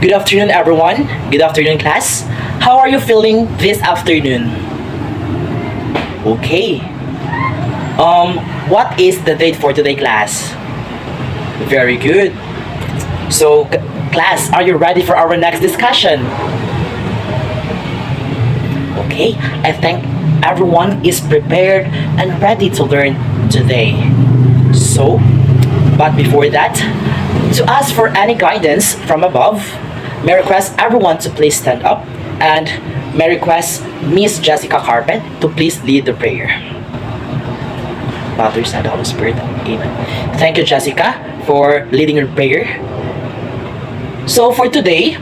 Good afternoon, everyone. Good afternoon, class. How are you feeling this afternoon? Okay. What is the date for today, class? Very good. So, class, are you ready for our next discussion? Okay, I think everyone is prepared and ready to learn today. So, but before that, to ask for any guidance from above, may I request everyone to please stand up and may I request Miss Jessica Carpet to please lead the prayer. Father, Son, Holy Spirit, Amen. Thank you, Jessica, for leading your prayer. So for today,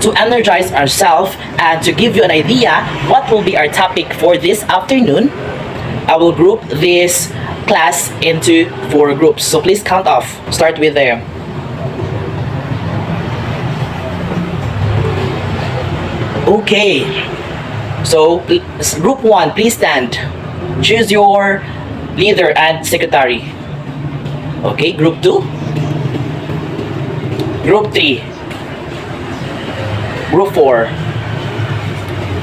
to energize ourselves and to give you an idea what will be our topic for this afternoon, I will group this class into 4 groups. So please count off. Start with there. Okay. So group 1, please stand. Choose your leader and secretary. Okay, group 2. Group 3. Group 4.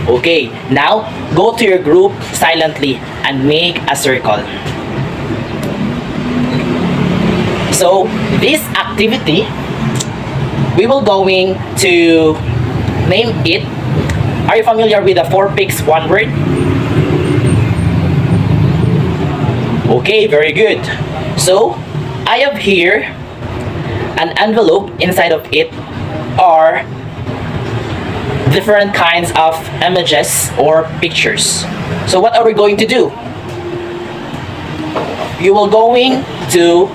Okay, now go to your group silently and make a circle. So this activity, we will going to name it. Are you familiar with the 4 pigs, 1 word? Okay, very good. So I have here an envelope. Inside of it are different kinds of images or pictures. So what are we going to do? You will going to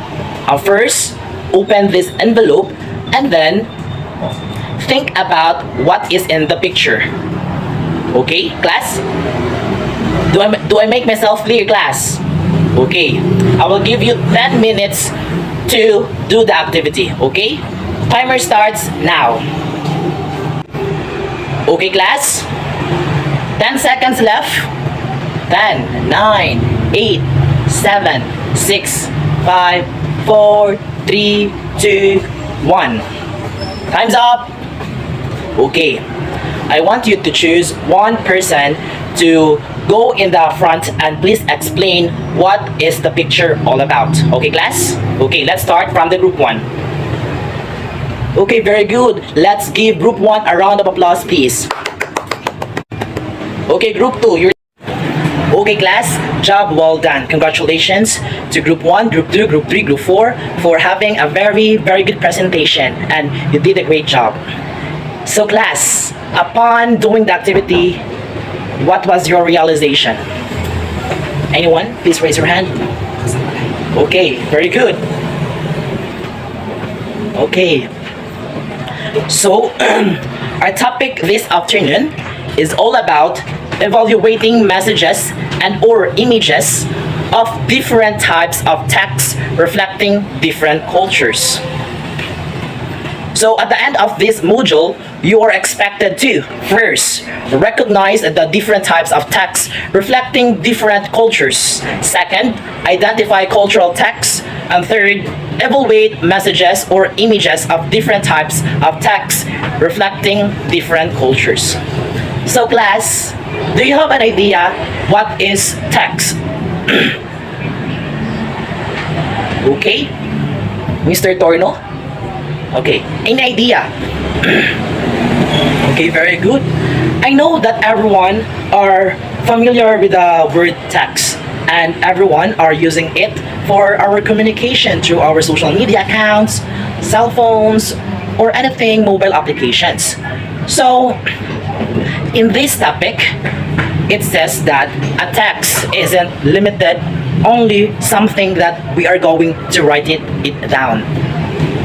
first open this envelope and then think about what is in the picture. Okay, class? Do I make myself clear, class? Okay, I will give you 10 minutes to do the activity. Okay, timer starts now. Okay, class? 10 seconds left. 10, 9, 8, 7, 6, 5, 4, 3, 2, 1. Time's up. Okay, I want you to choose one person to go in the front and please explain what is the picture all about. Okay, class? Okay, let's start from the group 1. Okay, very good. Let's give group 1 a round of applause, please. Okay, group 2, you're... Okay, class, job well done. Congratulations to group 1, group 2, group 3, group 4 for having a very good presentation and you did a great job. So class, upon doing the activity, what was your realization? Anyone? Please raise your hand. Okay, very good. Okay. So, our topic this afternoon is all about evaluating messages and or images of different types of text reflecting different cultures. So at the end of this module, you are expected to first recognize the different types of text reflecting different cultures. Second, identify cultural texts. And third, evaluate messages or images of different types of text reflecting different cultures. So class, do you have an idea what is text? Okay, Mr. Torno? Okay, any idea? Okay, very good. I know that everyone are familiar with the word text and everyone are using it for our communication through our social media accounts, cell phones, or anything mobile applications. So, in this topic, it says that a text isn't limited only something that we are going to write it down.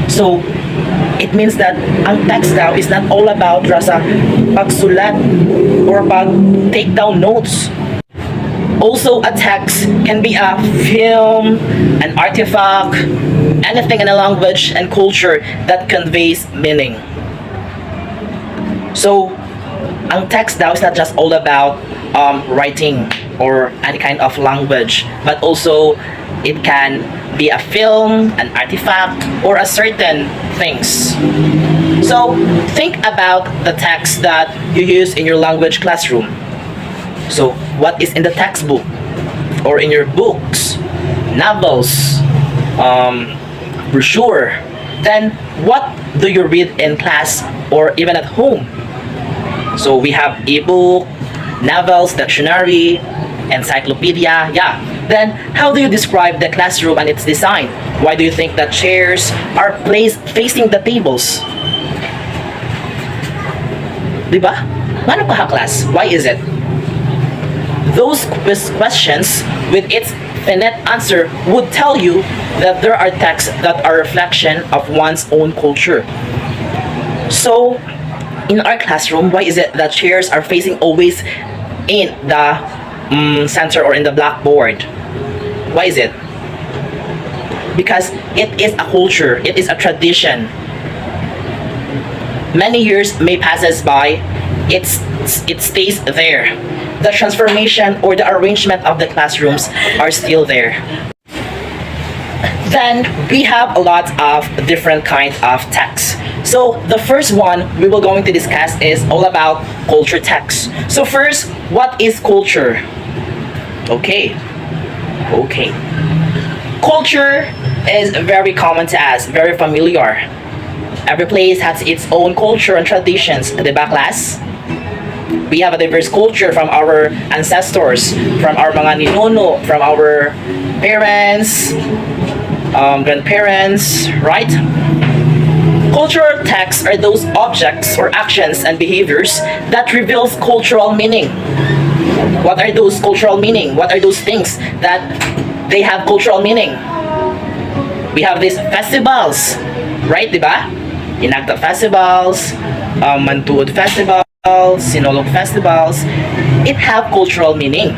So, it means that ang text daw is not all about rasa pagsulat or take down notes. Also, a text can be a film, an artifact, anything in a language and culture that conveys meaning. So, ang text daw is not just all about writing. or any kind of language, but also it can be a film, an artifact, or a certain things. So think about the text that you use in your language classroom. So what is in the textbook or in your books, novels, brochure? Then what do you read in class or even at home? So we have ebook, novels, dictionary, encyclopedia. Yeah. Then how do you describe the classroom and its design? Why do you think that chairs are placed facing the tables? Diba? Mano ka class? Why is it? Those questions with its finite answer would tell you that there are texts that are reflection of one's own culture. So in our classroom, why is it that chairs are facing always in the center or in the blackboard? Why is it? Because it is a culture, it is a tradition. Many years may passes by, it stays there. The transformation or the arrangement of the classrooms are still there. Then we have a lot of different kinds of texts. So the first one we will going to discuss is all about culture text. So first, what is culture? Okay. Culture is very common to us, very familiar. Every place has its own culture and traditions, diba class? We have a diverse culture from our ancestors, from our mga ninuno, from our parents, grandparents, right? Cultural texts are those objects or actions and behaviors that reveals cultural meaning. What are those cultural meaning? What are those things that they have cultural meaning? We have these festivals, right, diba? Inagta festivals, Mantuod festivals, Sinulog festivals. It have cultural meaning.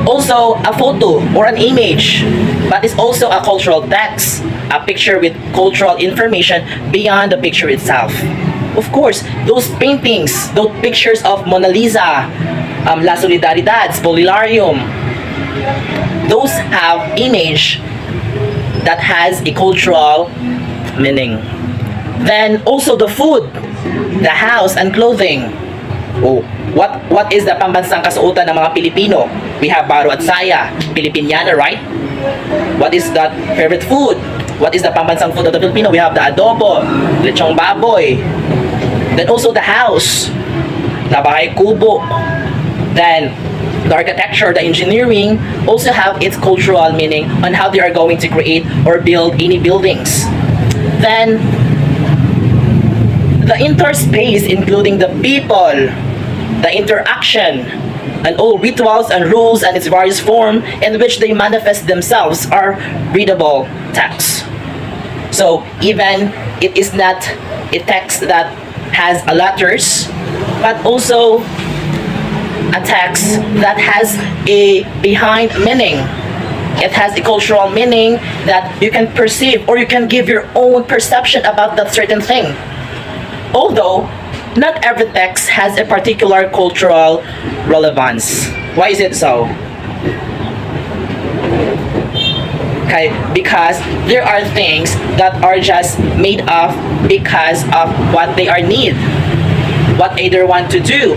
Also, a photo or an image, but it's also a cultural text, a picture with cultural information beyond the picture itself. Of course, those paintings, those pictures of Mona Lisa, La Solidaridad, Spoliarium, those have image that has a cultural meaning. Then also the food, the house, and clothing. Oh, what is the pambansang kasuotan ng mga Pilipino? We have baro at saya, Filipiniana, right? What is that favorite food? What is the pambansang food of the Filipino? We have the adobo, lechong baboy. Then also the house, the bahay kubo. Then the architecture, the engineering also have its cultural meaning on how they are going to create or build any buildings. Then the interspace, including the people, the interaction, and all rituals and rules and its various form in which they manifest themselves are readable texts. So even it is not a text that has a letters, but also a text that has a behind meaning. It has a cultural meaning that you can perceive or you can give your own perception about that certain thing. Although, not every text has a particular cultural relevance. Why is it so? Okay, because there are things that are just made up because of what they are need, what either want to do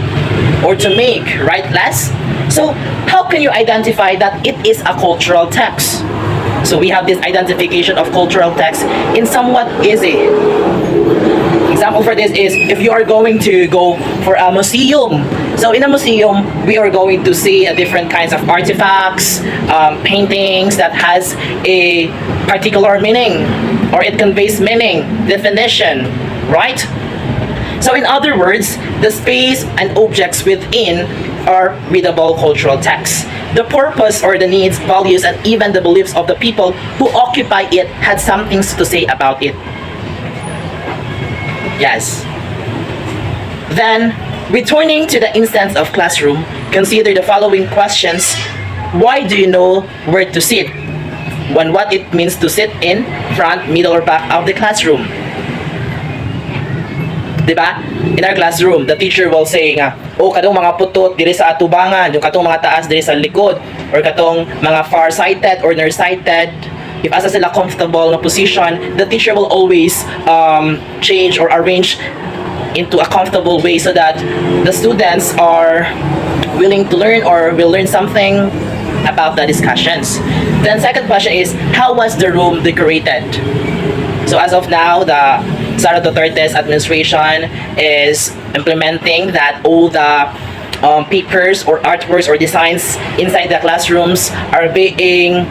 or to make, right, Les? So, how can you identify that it is a cultural text? So we have this identification of cultural text in somewhat easy. Example for this is if you are going to go for a museum. So in a museum, we are going to see different kinds of artifacts, paintings that has a particular meaning or it conveys meaning, definition, right? So in other words, the space and objects within are readable cultural texts. The purpose or the needs, values, and even the beliefs of the people who occupy it had some things to say about it. Yes. Then, returning to the instance of classroom, consider the following questions. Why do you know where to sit? What it means to sit in front, middle, or back of the classroom? Di ba? In our classroom, the teacher will say nga, oh, katong mga putot diri sa atubangan, yung katong mga taas diri sa likod, or katong mga far-sighted or nearsighted, if asa sila comfortable na position, the teacher will always change or arrange into a comfortable way so that the students are willing to learn or will learn something about the discussions. Then second question is, how was the room decorated? So as of now, the Sara Duterte's administration is implementing that all the papers or artworks or designs inside the classrooms are being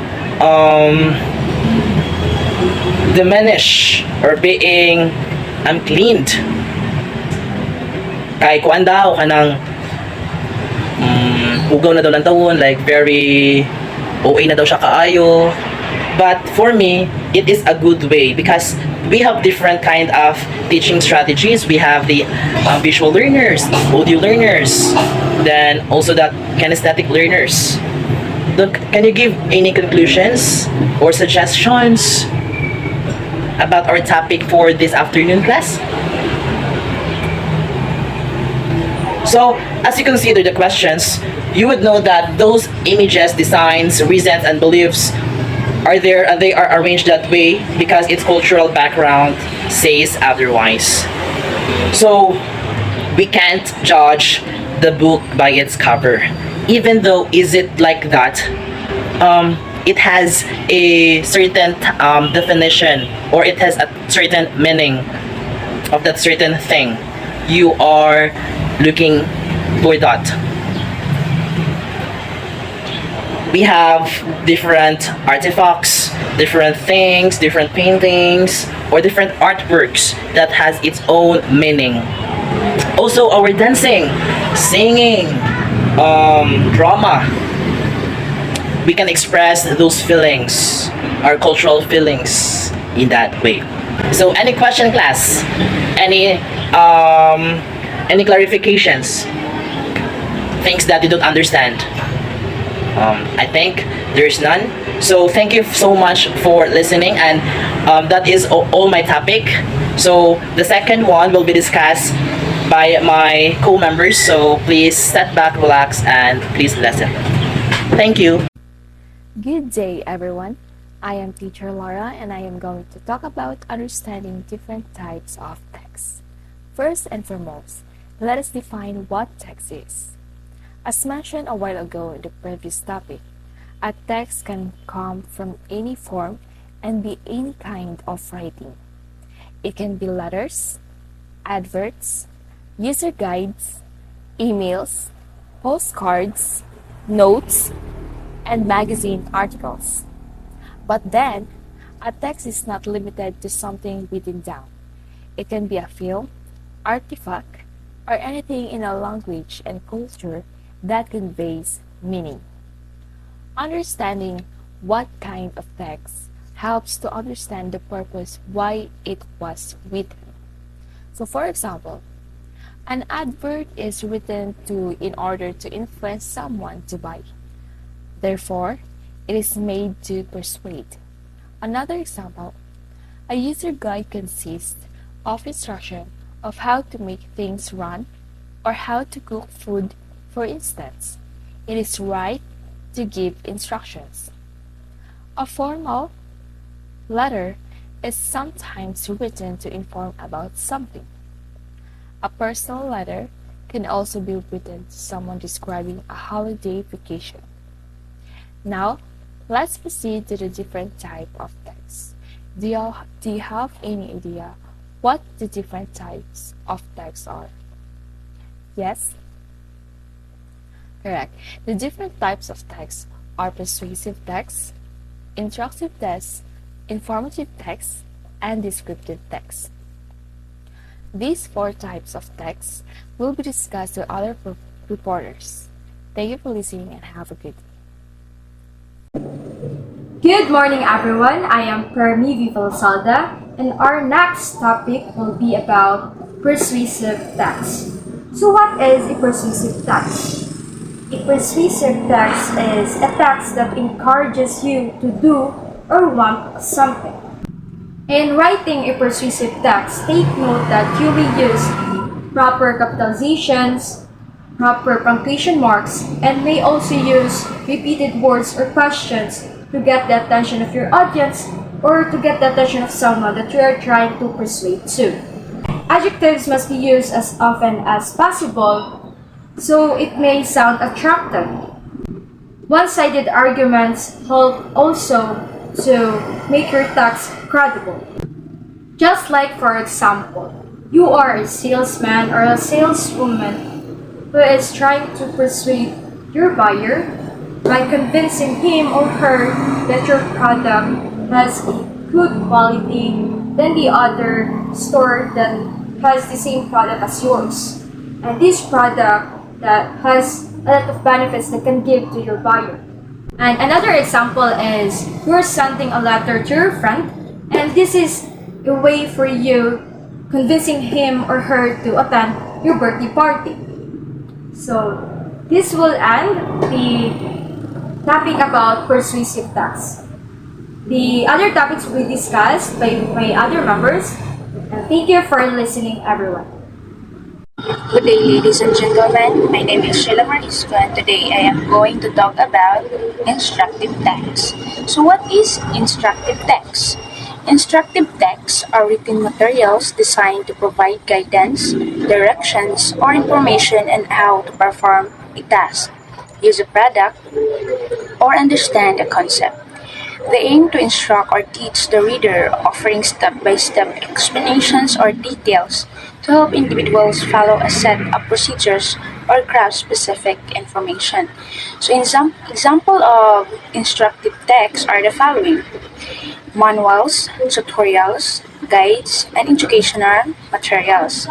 diminished or being cleaned. Kay kuan daw kanang ugaw na daw ng tawon, like very OA na daw siya kaayo. But for me, it is a good way because we have different kind of teaching strategies. We have the visual learners, audio learners, then also the kinesthetic learners. Can you give any conclusions or suggestions about our topic for this afternoon class? So, as you consider the questions, you would know that those images, designs, reasons, and beliefs are there and they are arranged that way because its cultural background says otherwise. So, we can't judge the book by its cover. Even though is it like that, it has a certain definition or it has a certain meaning of that certain thing you are looking for that. We have different artifacts, different things, different paintings, or different artworks that has its own meaning. Also, our dancing, singing, drama, we can express those feelings, our cultural feelings in that way. So, any question, class? Any clarifications? Things that you don't understand? I think there's none. So thank you so much for listening, and that is all my topic. So the second one will be discussed by my co-members. So please sit back, relax, and please listen. Thank you. Good day, everyone. I am Teacher Laura, and I am going to talk about understanding different types of text. First and foremost, let us define what text is. As mentioned a while ago in the previous topic, a text can come from any form and be any kind of writing. It can be letters, adverts, user guides, emails, postcards, notes, and magazine articles. But then, a text is not limited to something written down. It can be a film, artifact, or anything in a language and culture that conveys meaning. Understanding what kind of text helps to understand the purpose why it was written. So for example, an advert is written in order to influence someone to buy. Therefore, it is made to persuade. Another example, a user guide consists of instruction of how to make things run or how to cook food. For instance, it is right to give instructions. A formal letter is sometimes written to inform about something. A personal letter can also be written to someone describing a holiday vacation. Now, let's proceed to the different type of text. Do you have any idea what the different types of text are? Yes? Correct. The different types of text are persuasive text, instructive text, informative text, and descriptive text. These four types of text will be discussed with other reporters. Thank you for listening and have a good day. Good morning, everyone. I am Permi Vivalsalda, and our next topic will be about persuasive text. So what is a persuasive text? A persuasive text is a text that encourages you to do or want something. In writing a persuasive text, take note that you will use proper capitalizations, proper punctuation marks, and may also use repeated words or questions to get the attention of your audience or to get the attention of someone that you are trying to persuade to. Adjectives must be used as often as possible so it may sound attractive. One-sided arguments help also to make your text credible. Just like, for example, you are a salesman or a saleswoman who is trying to persuade your buyer by convincing him or her that your product has a good quality than the other store that has the same product as yours. And this product that has a lot of benefits that can give to your buyer. And another example is you're sending a letter to your friend, and this is a way for you convincing him or her to attend your birthday party. So this will end the topic about persuasive text. The other topics will be discussed by my other members. And thank you for listening, everyone. Good day, ladies and gentlemen. My name is Sheila Marisco, and today I am going to talk about instructive text. So, what is instructive text? Instructive texts are written materials designed to provide guidance, directions, or information on how to perform a task, use a product, or understand a concept. They aim to instruct or teach the reader, offering step-by-step explanations or details to help individuals follow a set of procedures or grasp specific information. So, example of instructive texts are the following: manuals, tutorials, guides, and educational materials.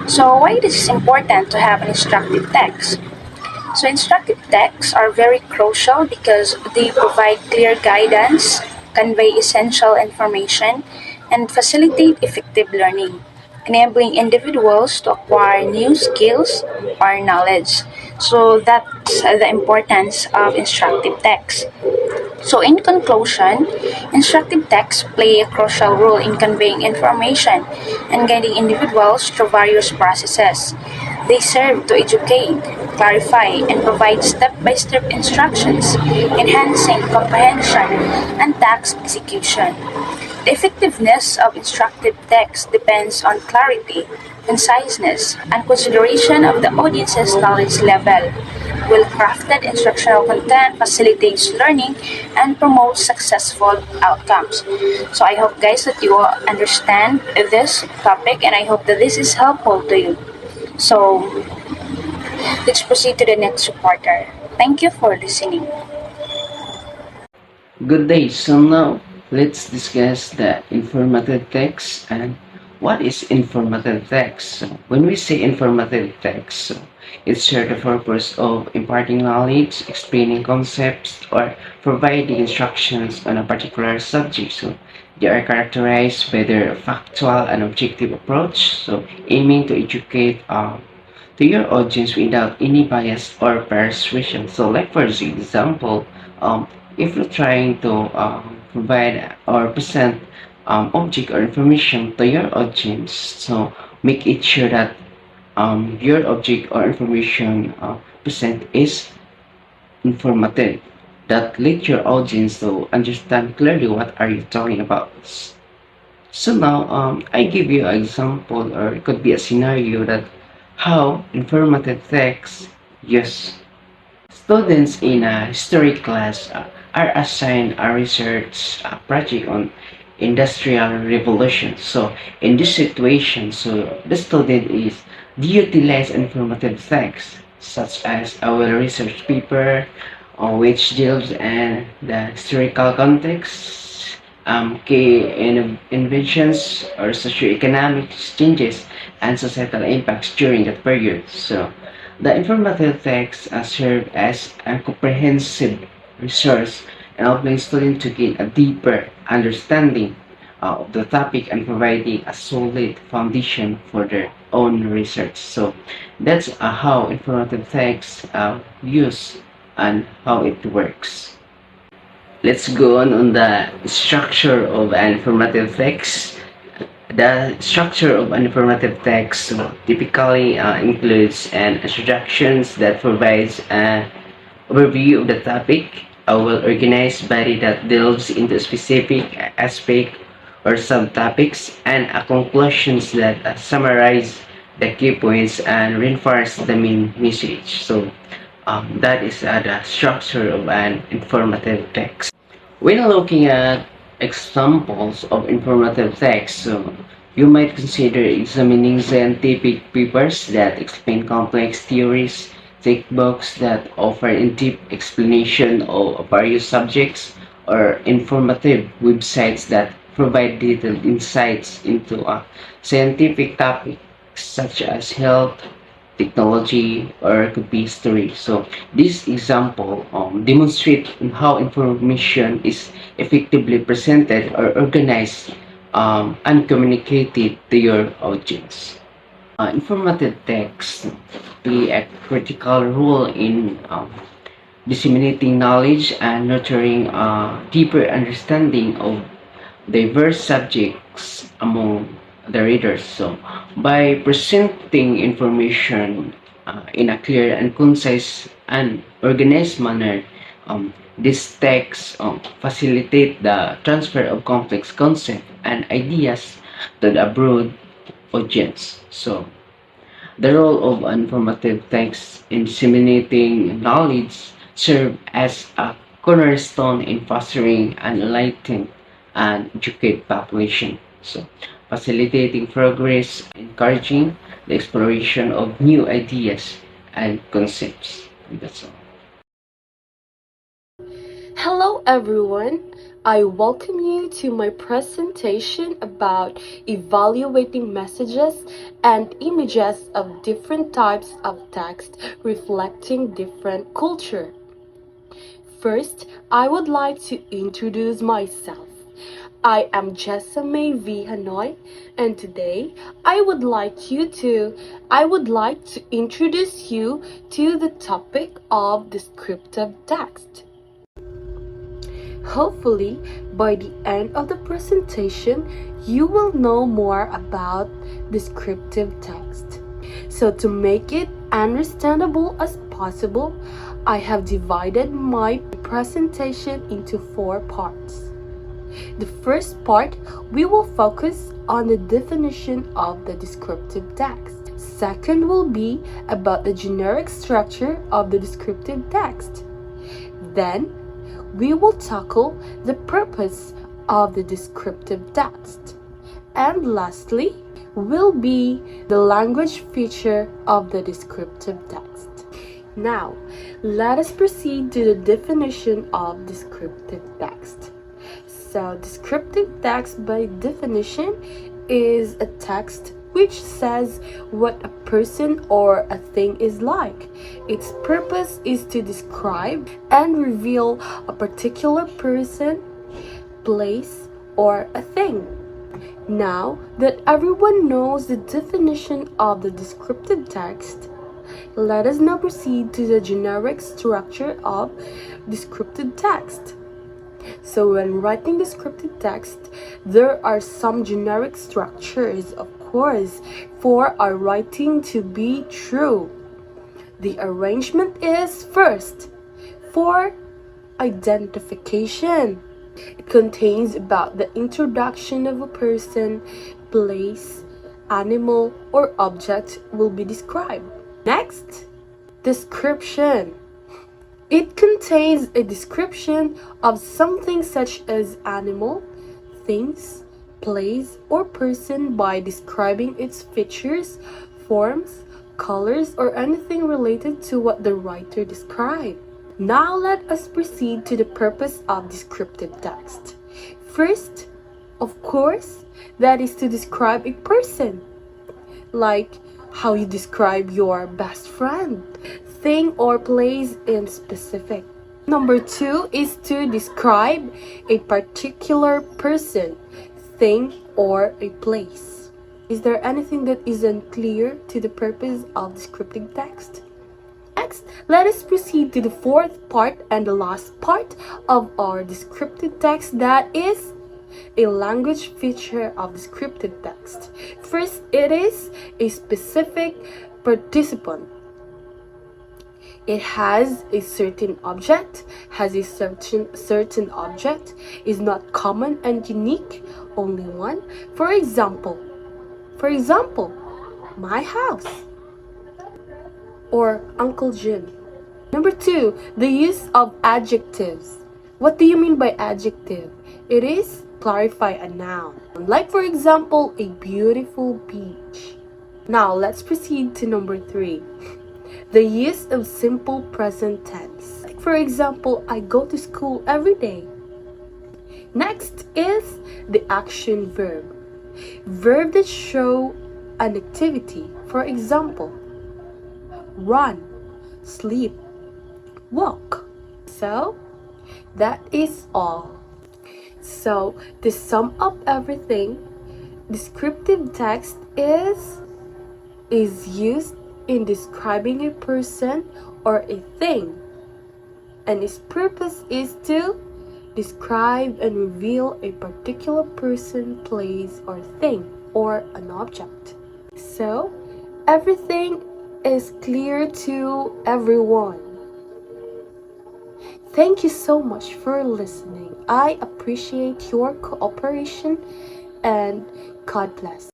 So, why it is important to have an instructive text? So instructive texts are very crucial because they provide clear guidance, convey essential information, and facilitate effective learning, enabling individuals to acquire new skills or knowledge. So that's the importance of instructive text. So in conclusion, instructive texts play a crucial role in conveying information and guiding individuals through various processes. They serve to educate, clarify, and provide step-by-step instructions, enhancing comprehension and task execution. The effectiveness of instructive text depends on clarity, conciseness, and consideration of the audience's knowledge level. Well-crafted instructional content facilitates learning and promotes successful outcomes. So I hope guys that you will understand this topic, and I hope that this is helpful to you. So let's proceed to the next reporter. Thank you for listening. Good day. So now let's discuss the informative text and what is informative text. So when we say informative text, it serves the purpose of imparting knowledge, explaining concepts, or providing instructions on a particular subject. So they are characterized by their factual and objective approach, so aiming to educate to your audience without any bias or persuasion. So, like for example, if you're trying to provide or present object or information to your audience, so make it sure that your object or information present is informative, that let your audience to understand clearly what are you talking about. So now I give you an example, or it could be a scenario that how informative text. Yes, students in a history class are assigned a research project on industrial revolution. So in this situation, so the student is utilize informative text such as a well-researched paper which deals in the historical context, key inventions or socioeconomic changes and societal impacts during that period. So the informative text serve as a comprehensive resource, enabling students to gain a deeper understanding of the topic and providing a solid foundation for their own research. So that's how informative text use and how it works. let's go on the structure of an informative text. The structure of an informative text typically includes an introduction that provides an overview of the topic, a well-organized body that delves into a specific aspect or subtopics, and a conclusions that summarize the key points and reinforce the main message. So that is the structure of an informative text. When looking at examples of informative text, you might consider examining scientific papers that explain complex theories, textbooks that offer in-depth explanation of various subjects, or informative websites that provide detailed insights into a scientific topic such as health, technology, or could be history. So this example demonstrates how information is effectively presented or organized and communicated to your audience. Informative text play a critical role in disseminating knowledge and nurturing a deeper understanding of diverse subjects among the readers. So, by presenting information in a clear and concise and organized manner, these texts facilitate the transfer of complex concepts and ideas to the broad audience. So, the role of informative text in disseminating knowledge serve as a cornerstone in fostering an enlightened and educated population. So, facilitating progress, encouraging the exploration of new ideas and concepts. That's all. Hello everyone. I welcome you to my presentation about evaluating messages and images of different types of text reflecting different culture. First, I would like to introduce myself. I am Jessame V. Hanoi, and today I would like to introduce you to the topic of descriptive text. Hopefully, by the end of the presentation, you will know more about descriptive text. So to make it understandable as possible, I have divided my presentation into 4 parts. The first part, we will focus on the definition of the descriptive text. Second will be about the generic structure of the descriptive text. Then, we will tackle the purpose of the descriptive text. And lastly, will be the language feature of the descriptive text. Now, let us proceed to the definition of descriptive text. So, descriptive text by definition is a text which says what a person or a thing is like. Its purpose is to describe and reveal a particular person, place, or a thing. Now that everyone knows the definition of the descriptive text, let us now proceed to the generic structure of descriptive text. So when writing descriptive text, there are some generic structures, of course, for our writing to be true. The arrangement is first, for identification. It contains about the introduction of a person, place, animal, or object will be described. Next, description. It contains a description of something such as animal, things, place, or person by describing its features, forms, colors, or anything related to what the writer described. Now let us proceed to the purpose of descriptive text. First, of course, that is to describe a person, like how you describe your best friend, thing or place in specific. Number 2 is to describe a particular person, thing, or a place. Is there anything that isn't clear to the purpose of descriptive text? Next, let us proceed to the fourth part and the last part of our descriptive text, that is a language feature of descriptive text. First, it is a specific participant. It has a certain object, certain object, is not common and unique, only one. For example, my house or Uncle Jim. Number 2, the use of adjectives. What do you mean by adjective? It is clarify a noun. Like for example, a beautiful beach. Now let's proceed to number 3. The use of simple present tense. Like for example, I go to school every day. Next is the action verb. Verb that show an activity. For example, run, sleep, walk. So that is all. So to sum up everything, descriptive text is used in describing a person or a thing, and its purpose is to describe and reveal a particular person, place, or thing, or an object. So everything is clear to everyone. Thank you so much for listening. I appreciate your cooperation, and God bless.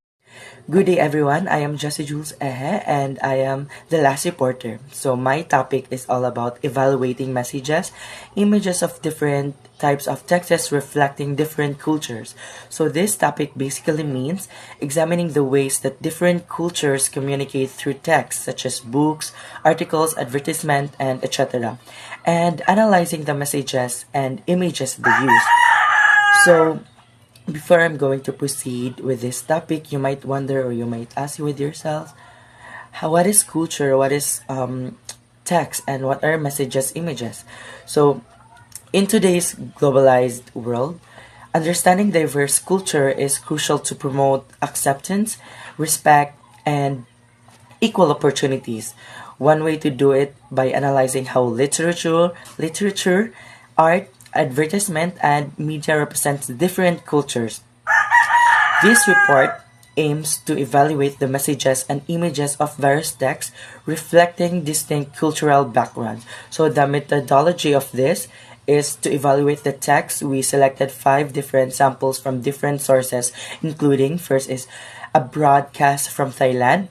Good day, everyone. I am Jesse Jules Ehe, and I am the last reporter. So my topic is all about evaluating messages, images of different types of texts reflecting different cultures. So this topic basically means examining the ways that different cultures communicate through text, such as books, articles, advertisement, and etc., and analyzing the messages and images they use. So before I'm going to proceed with this topic, you might wonder, or you might ask with yourself, what is culture, what is text, and what are messages, images? So in today's globalized world, understanding diverse culture is crucial to promote acceptance, respect, and equal opportunities. One way to do it by analyzing how literature, art, advertisement, and media represents different cultures. This report aims to evaluate the messages and images of various texts reflecting distinct cultural backgrounds. So the methodology of this is to evaluate the text. We selected 5 different samples from different sources, including first is a broadcast from Thailand,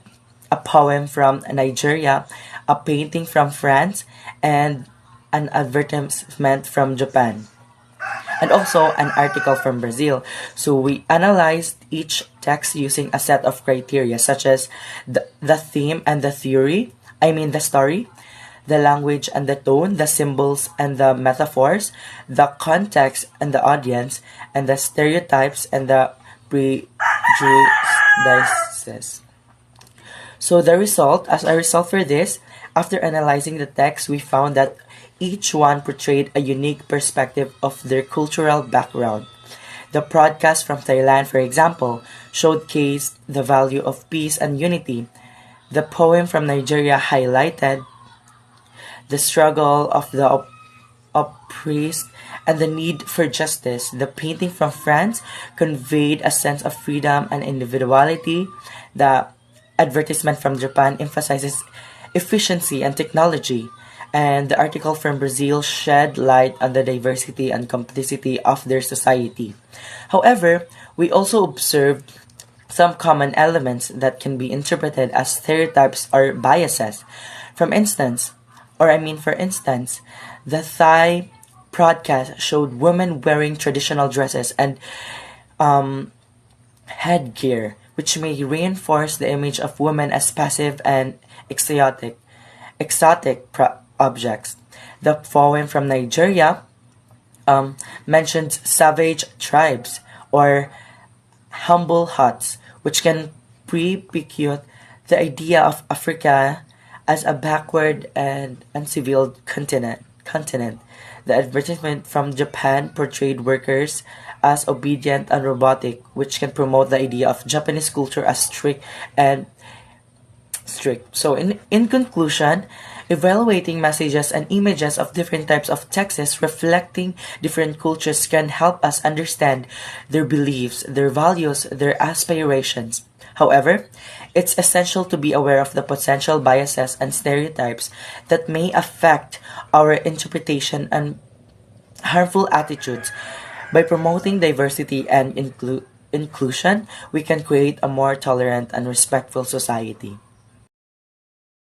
a poem from Nigeria, a painting from France, and an advertisement from Japan, and also an article from Brazil. So we analyzed each text using a set of criteria such as the theme and the theory, the story, the language and the tone, the symbols and the metaphors, the context and the audience, and the stereotypes and the prejudices. So as a result for this, after analyzing the text, we found that each one portrayed a unique perspective of their cultural background. The broadcast from Thailand, for example, showcased the value of peace and unity. The poem from Nigeria highlighted the struggle of the oppressed and the need for justice. The painting from France conveyed a sense of freedom and individuality. The advertisement from Japan emphasizes efficiency and technology. And the article from Brazil shed light on the diversity and complexity of their society. However, we also observed some common elements that can be interpreted as stereotypes or biases. For instance, the Thai broadcast showed women wearing traditional dresses and headgear, which may reinforce the image of women as passive and exotic objects. The poem from Nigeria mentioned savage tribes or humble huts, which can prefigure the idea of Africa as a backward and uncivilized continent. The advertisement from Japan portrayed workers as obedient and robotic, which can promote the idea of Japanese culture as strict. So in conclusion, Evaluating messages and images of different types of texts reflecting different cultures can help us understand their beliefs, their values, their aspirations. However, it's essential to be aware of the potential biases and stereotypes that may affect our interpretation and harmful attitudes. By promoting diversity and inclusion, we can create a more tolerant and respectful society.